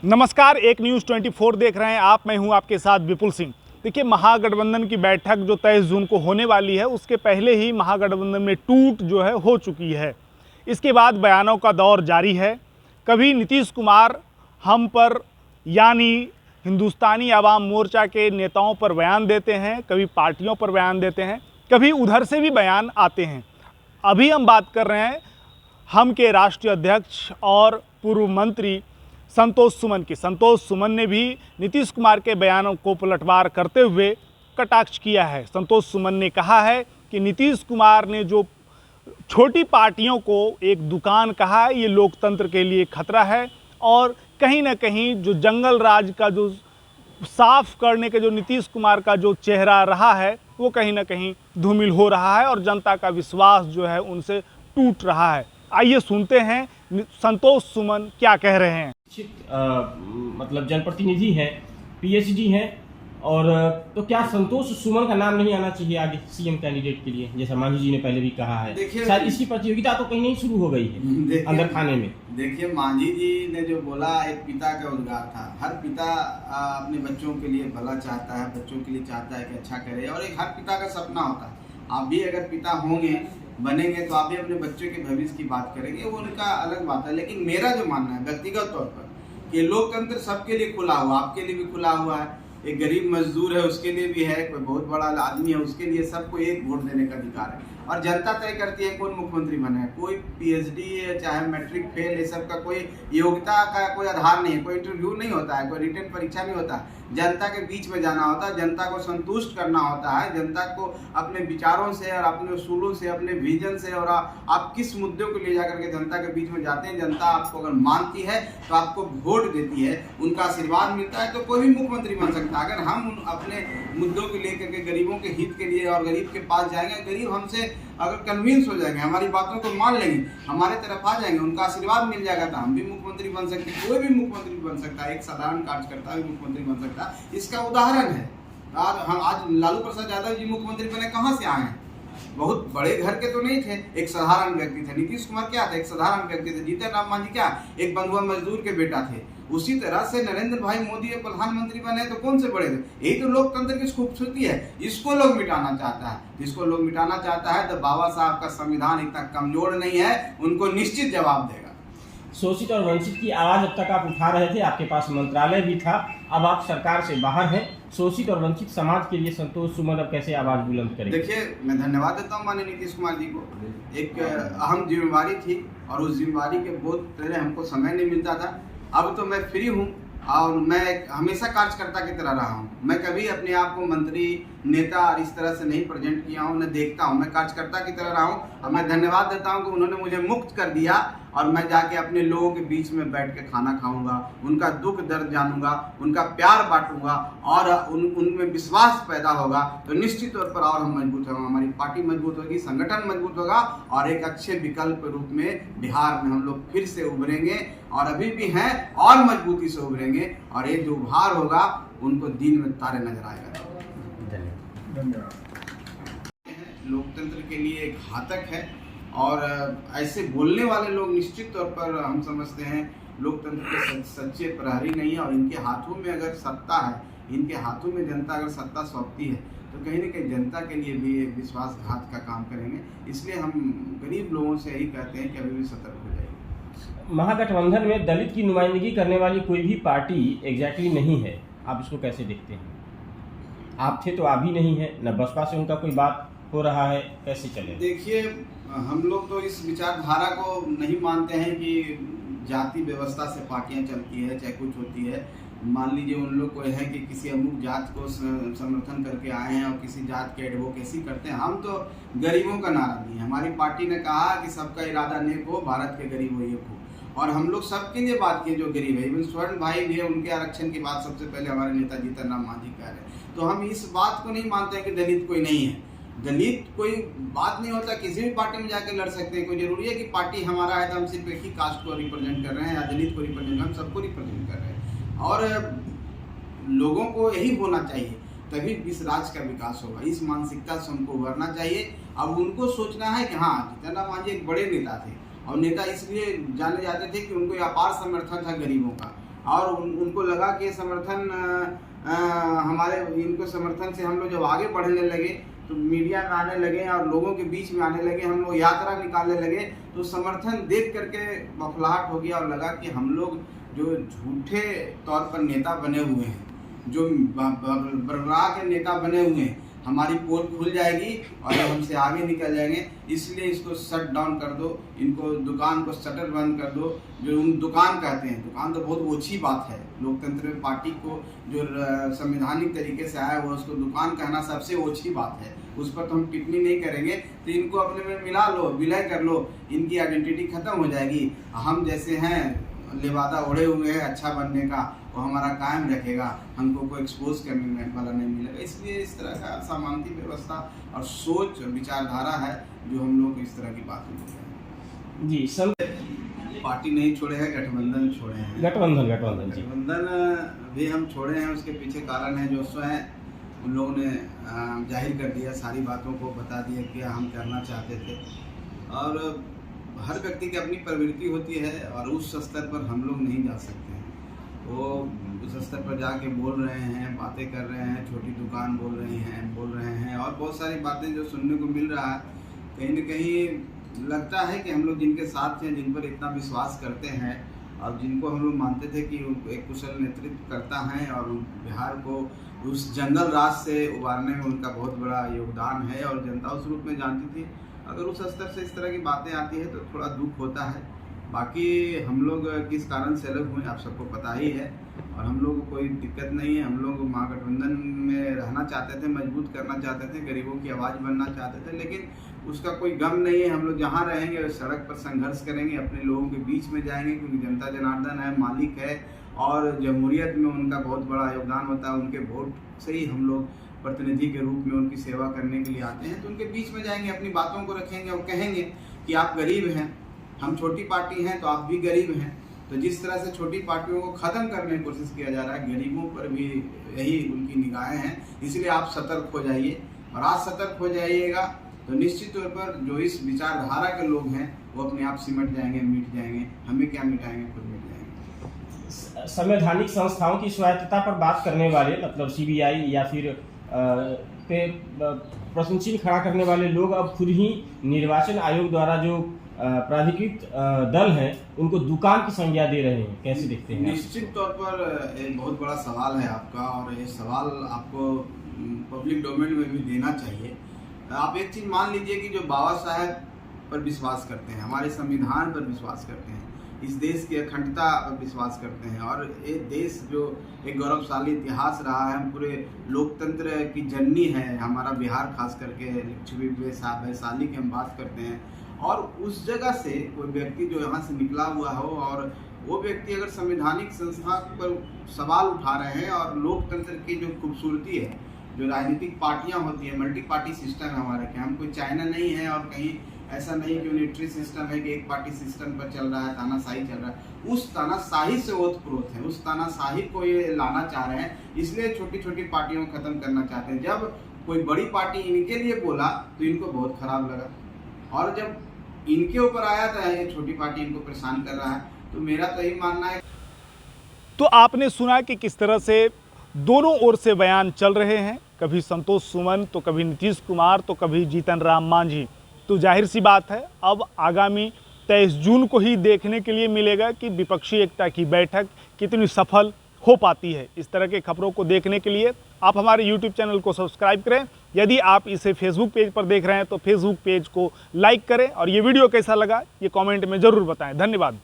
नमस्कार, एक न्यूज़ 24 देख रहे हैं आप। मैं हूं आपके साथ विपुल सिंह। देखिए, महागठबंधन की बैठक जो 23 जून को होने वाली है, उसके पहले ही महागठबंधन में टूट जो है हो चुकी है। इसके बाद बयानों का दौर जारी है। कभी नीतीश कुमार हम पर यानी हिंदुस्तानी आवाम मोर्चा के नेताओं पर बयान देते हैं, कभी पार्टियों पर बयान देते हैं, कभी उधर से भी बयान आते हैं। अभी हम बात कर रहे हैं हम के राष्ट्रीय अध्यक्ष और पूर्व मंत्री संतोष सुमन की। संतोष सुमन ने भी नीतीश कुमार के बयानों को पलटवार करते हुए कटाक्ष किया है। संतोष सुमन ने कहा है कि नीतीश कुमार ने जो छोटी पार्टियों को एक दुकान कहा है, ये लोकतंत्र के लिए खतरा है और कहीं ना कहीं जो जंगल राज का जो साफ करने के जो नीतीश कुमार का जो चेहरा रहा है, वो कहीं ना कहीं धूमिल हो रहा है और जनता का विश्वास जो है उनसे टूट रहा है। आइए सुनते हैं संतोष सुमन क्या कह रहे हैं। मतलब जनप्रतिनिधि हैं, पीएचडी हैं, और तो क्या संतोष सुमन का नाम नहीं आना चाहिए आगे सीएम कैंडिडेट के लिए, जैसा मांझी जी ने पहले भी कहा है? शायद इसकी प्रतियोगिता तो कहीं नहीं शुरू हो गई है अंदर खाने में। देखिए, मांझी जी ने जो बोला एक पिता का उद्गार था। हर पिता अपने बच्चों के लिए भला चाहता है, बच्चों के लिए चाहता है कि अच्छा करे, और एक हर पिता का सपना होता है। आप भी अगर पिता होंगे, बनेंगे, तो आप भी अपने बच्चों के भविष्य की बात करेंगे, वो उनका अलग बात है। लेकिन मेरा जो मानना है व्यक्तिगत तौर पर कि लोकतंत्र सबके लिए खुला हुआ, आपके लिए भी खुला हुआ है, एक गरीब मजदूर है उसके लिए भी है, कोई बहुत बड़ा आदमी है उसके लिए, सबको एक वोट देने का अधिकार है। और जनता तय करती है कौन मुख्यमंत्री बने। कोई पीएचडी है, चाहे मैट्रिक फेल, ये सब का कोई योग्यता का कोई आधार नहीं है, कोई इंटरव्यू नहीं होता है, कोई रिटन परीक्षा नहीं होता। जनता के बीच में जाना होता है, जनता को संतुष्ट करना होता है, जनता को अपने विचारों से और अपने उसूलों से, अपने विजन से, और आप किस मुद्दों को ले जाकर के जनता के बीच में जाते हैं, जनता आपको अगर मानती है तो आपको वोट देती है, उनका आशीर्वाद मिलता है, तो कोई भी मुख्यमंत्री बन सकता है। अगर हम अपने मुद्दों को लेकर के गरीबों के हित के लिए और गरीब के पास जाएंगे, गरीब हमसे अगर कन्विंस हो जाएंगे, हमारी बातों को मान लेंगे, हमारे तरफ आ जाएंगे, उनका आशीर्वाद मिल जाएगा, तो हम भी मुख्यमंत्री बन सकते हैं। कोई भी मुख्यमंत्री बन सकता है, एक साधारण कार्यकर्ता भी मुख्यमंत्री बन सकता है। इसका उदाहरण है हम आज लालू प्रसाद यादव जी मुख्यमंत्री बने, कहाँ से आए हैं? बहुत बड़े घर के तो नहीं थे, एक साधारण व्यक्ति थे। नीतीश कुमार क्या थे? एक साधारण व्यक्ति थे। जीतन राम मांझी क्या? एक बंधुआ मजदूर के बेटा थे। उसी तरह से नरेंद्र भाई मोदी प्रधानमंत्री बने तो कौन से बड़े थे? यही तो लोकतंत्र की खूबसूरती है। इसको लोग मिटाना चाहता है। जिसको लोग मिटाना चाहता है, तो बाबा साहब का संविधान इतना कमजोर नहीं है, उनको निश्चित जवाब देगा। शोषित और वंचित की आवाज अब तक आप उठा रहे थे, आपके पास मंत्रालय भी था, अब आप सरकार से बाहर हैं। शोषित और वंचित समाज के लिए संतोष सुमन अब कैसे आवाज बुलंद करेंगे? देखिए, मैं धन्यवाद देता हूँ माननीय नीतीश कुमार जी को। एक अहम जिम्मेवारी थी और उस जिम्मेवारी के बहुत पहले हमको समय नहीं मिलता था। अब तो मैं फ्री हूँ और मैं हमेशा कार्यकर्ता की तरह रहा हूँ। मैं कभी अपने आप को मंत्री, नेता और इस तरह से नहीं प्रेजेंट किया हूँ, न देखता हूँ। मैं कार्यकर्ता की तरह रहा हूँ और मैं धन्यवाद देता हूँ कि उन्होंने मुझे मुक्त कर दिया और मैं जाके अपने लोगों के बीच में बैठ के खाना खाऊंगा, उनका दुख दर्द जानूंगा, उनका प्यार बांटूंगा और उनमें विश्वास पैदा होगा, तो निश्चित तौर पर और हम मजबूत होंगे, हमारी पार्टी मजबूत होगी, संगठन मजबूत होगा और एक अच्छे विकल्प रूप में बिहार में हम लोग फिर से उभरेंगे और अभी भी हैं और मजबूती से उभरेंगे और ये जो उभार होगा उनको दिन में तारे नजर आएगा। धन्यवाद। लोकतंत्र के लिए एक घातक है और ऐसे बोलने वाले लोग निश्चित तौर पर हम समझते हैं लोकतंत्र के सच्चे प्रहरी नहीं है। और इनके हाथों में अगर सत्ता है, इनके हाथों में जनता अगर सत्ता सौंपती है, तो कहीं ना कहीं जनता के लिए भी एक विश्वासघात का काम करेंगे। इसलिए हम गरीब लोगों से यही कहते हैं कि अभी भी सतर्क हो जाइए। महागठबंधन में दलित की नुमाइंदगी करने वाली कोई भी पार्टी एग्जैक्टली नहीं है, आप इसको कैसे देखते हैं? आप थे तो आप भी नहीं है, न बसपा से उनका कोई बात हो रहा है, कैसे चले? देखिए, हम लोग तो इस विचारधारा को नहीं मानते हैं कि जाति व्यवस्था से पार्टियां चलती है, चाहे कुछ होती है। मान लीजिए उन लोग को है कि किसी अमुक जात को समर्थन करके आए हैं और किसी जात के एडवोकेसी करते हैं। हम तो गरीबों का नारा दिए। हमारी पार्टी ने कहा कि सबका इरादा नेक हो, भारत के गरीब हो एक हो, और हम लोग सबके लिए बात की जो गरीब है। इवन स्वर्ण भाई भी है, उनके आरक्षण की बात सबसे पहले हमारे नेता जीतन राम मांझी कह रहे हैं। तो हम इस बात को नहीं मानते हैं कि दलित कोई नहीं है। दलित कोई बात नहीं होता, किसी भी पार्टी में जाकर लड़ सकते हैं। कोई जरूरी है कि पार्टी हमारा है तो हम सिर्फ एक ही कास्ट को रिप्रेजेंट कर रहे हैं या दलित को रिप्रेजेंट, हम सबको रिप्रेजेंट कर रहे हैं। और लोगों को यही होना चाहिए, तभी इस राज्य का विकास होगा। इस मानसिकता से हमको उभरना चाहिए। अब उनको सोचना है कि हाँ, जीतन राम मांझी एक बड़े नेता थे और नेता इसलिए जाने जाते थे कि उनको अपार समर्थन था गरीबों का, और उनको लगा कि ये समर्थन हमारे इनको समर्थन से हम लोग जब आगे बढ़ने लगे तो मीडिया में आने लगे और लोगों के बीच में आने लगे, हम लोग यात्रा निकालने लगे, तो समर्थन देख करके बौखलाहट हो गया और लगा कि हम लोग जो झूठे तौर पर नेता बने हुए हैं, जो बरगला के नेता बने हुए हैं, हमारी पोल खुल जाएगी और हमसे आगे निकल जाएंगे, इसलिए इसको शट डाउन कर दो, इनको दुकान को शटर बंद कर दो। जो उन दुकान कहते हैं, दुकान तो बहुत ओछी बात है, लोकतंत्र पार्टी को जो संवैधानिक तरीके से आया हुआ उसको दुकान कहना सबसे ओछी बात है, उस पर तो हम टिप्पणी नहीं करेंगे। तो इनको अपने में मिला लो, विलय कर लो, इनकी आइडेंटिटी खत्म हो जाएगी। हम जैसे हैं लिबादा ओढ़े हुए हैं अच्छा बनने का, वो हमारा कायम रखेगा, हमको कोई एक्सपोज करने वाला नहीं मिलेगा। इसलिए इस तरह का सामान्य व्यवस्था और सोच विचारधारा है जो हम लोग इस तरह की बातें बोल रहे हैं। जी सर, पार्टी नहीं छोड़े हैं, गठबंधन छोड़े हैं। गठबंधन जी, गठबंधन भी हम छोड़े हैं, उसके पीछे कारण है जो स्वयं उन लोगों ने जाहिर कर दिया, सारी बातों को बता दिया कि हम करना चाहते थे। और हर व्यक्ति की अपनी प्रवृत्ति होती है और उस स्तर पर हम लोग नहीं जा सकते हैं। वो उस स्तर पर जाके बोल रहे हैं, बातें कर रहे हैं, छोटी दुकान बोल रहे हैं और बहुत सारी बातें जो सुनने को मिल रहा है। कहीं न कहीं लगता है कि हम लोग जिनके साथ हैं, जिन पर इतना विश्वास करते हैं और जिनको हम लोग मानते थे कि एक कुशल नेतृत्व करता है और बिहार को उस जंगल राज से उबारने में उनका बहुत बड़ा योगदान है और जनता उस रूप में जानती थी। अगर उस स्तर से इस तरह की बातें आती है तो थोड़ा दुख होता है। बाकी हम लोग किस कारण से अलग हुए आप सबको पता ही है और हम लोग को कोई दिक्कत नहीं है। हम लोग महागठबंधन में रहना चाहते थे, मजबूत करना चाहते थे, गरीबों की आवाज़ बनना चाहते थे, लेकिन उसका कोई गम नहीं है। हम लोग जहाँ रहेंगे सड़क पर संघर्ष करेंगे, अपने लोगों के बीच में जाएंगे, क्योंकि जनता जनार्दन है, मालिक है और जमहूरियत में उनका बहुत बड़ा योगदान होता है। उनके वोट से ही हम लोग प्रतिनिधि के रूप में उनकी सेवा करने के लिए आते हैं। तो उनके बीच में जाएंगे, अपनी बातों को रखेंगे और कहेंगे कि आप गरीब हैं, हम छोटी पार्टी हैं तो आप भी गरीब हैं। तो जिस तरह से छोटी पार्टियों को ख़त्म करने की कोशिश किया जा रहा है, गरीबों पर भी यही उनकी निगाहें हैं। इसलिए आप सतर्क हो जाइए और आज सतर्क हो जाइएगा तो निश्चित तौर पर जो इस विचारधारा के लोग हैं वो अपने आप सिमट जाएंगे, मिट जाएंगे। हमें क्या मिटाएंगे, खुद मिट जाएंगे। संवैधानिक संस्थाओं की स्वायत्तता पर बात करने वाले, मतलब सीबीआई या फिर पे प्रश्न चिन्ह खड़ा करने वाले लोग अब खुद ही निर्वाचन आयोग द्वारा जो प्राधिकृत दल है उनको दुकान की संज्ञा दे रहे हैं, कैसे देखते हैं? निश्चित तौर पर एक बहुत बड़ा सवाल है आपका और ये सवाल आपको पब्लिक डोमेन में भी देना चाहिए। आप एक चीज़ मान लीजिए कि जो बाबा साहेब पर विश्वास करते हैं, हमारे संविधान पर विश्वास करते हैं, इस देश की अखंडता पर विश्वास करते हैं और ये देश जो एक गौरवशाली इतिहास रहा है, हम पूरे लोकतंत्र की जननी है हमारा बिहार, खास करके लिच्छवी वैशाली की हम बात करते हैं। और उस जगह से कोई व्यक्ति जो यहाँ से निकला हुआ हो और वो व्यक्ति अगर संवैधानिक संस्था पर सवाल उठा रहे हैं और लोकतंत्र की जो खूबसूरती है, जो राजनीतिक पार्टियां होती है, मल्टी पार्टी सिस्टम है हमारे क्या, हम कोई चाइना नहीं है और कहीं ऐसा नहीं कि यूनिटरी सिस्टम है कि एक पार्टी सिस्टम पर चल रहा है, तानाशाही चल रहा है। उस तानाशाही से ओतप्रोत है, उस तानाशाही को ये लाना चाह रहे हैं, इसलिए छोटी छोटी पार्टियों को खत्म करना चाहते हैं। जब कोई बड़ी पार्टी इनके लिए बोला तो इनको बहुत खराब लगा और जब इनके ऊपर आया था ये छोटी पार्टी इनको परेशान कर रहा है, तो मेरा तो यही मानना है। तो आपने सुना कि किस तरह से दोनों ओर से बयान चल रहे हैं, कभी संतोष सुमन तो कभी नीतीश कुमार तो कभी जीतन राम मांझी। तो जाहिर सी बात है अब आगामी 23 जून को ही देखने के लिए मिलेगा कि विपक्षी एकता की बैठक कितनी सफल हो पाती है। इस तरह के खबरों को देखने के लिए आप हमारे YouTube चैनल को सब्सक्राइब करें। यदि आप इसे Facebook पेज पर देख रहे हैं तो Facebook पेज को लाइक करें और ये वीडियो कैसा लगा ये कमेंट में ज़रूर बताएं। धन्यवाद।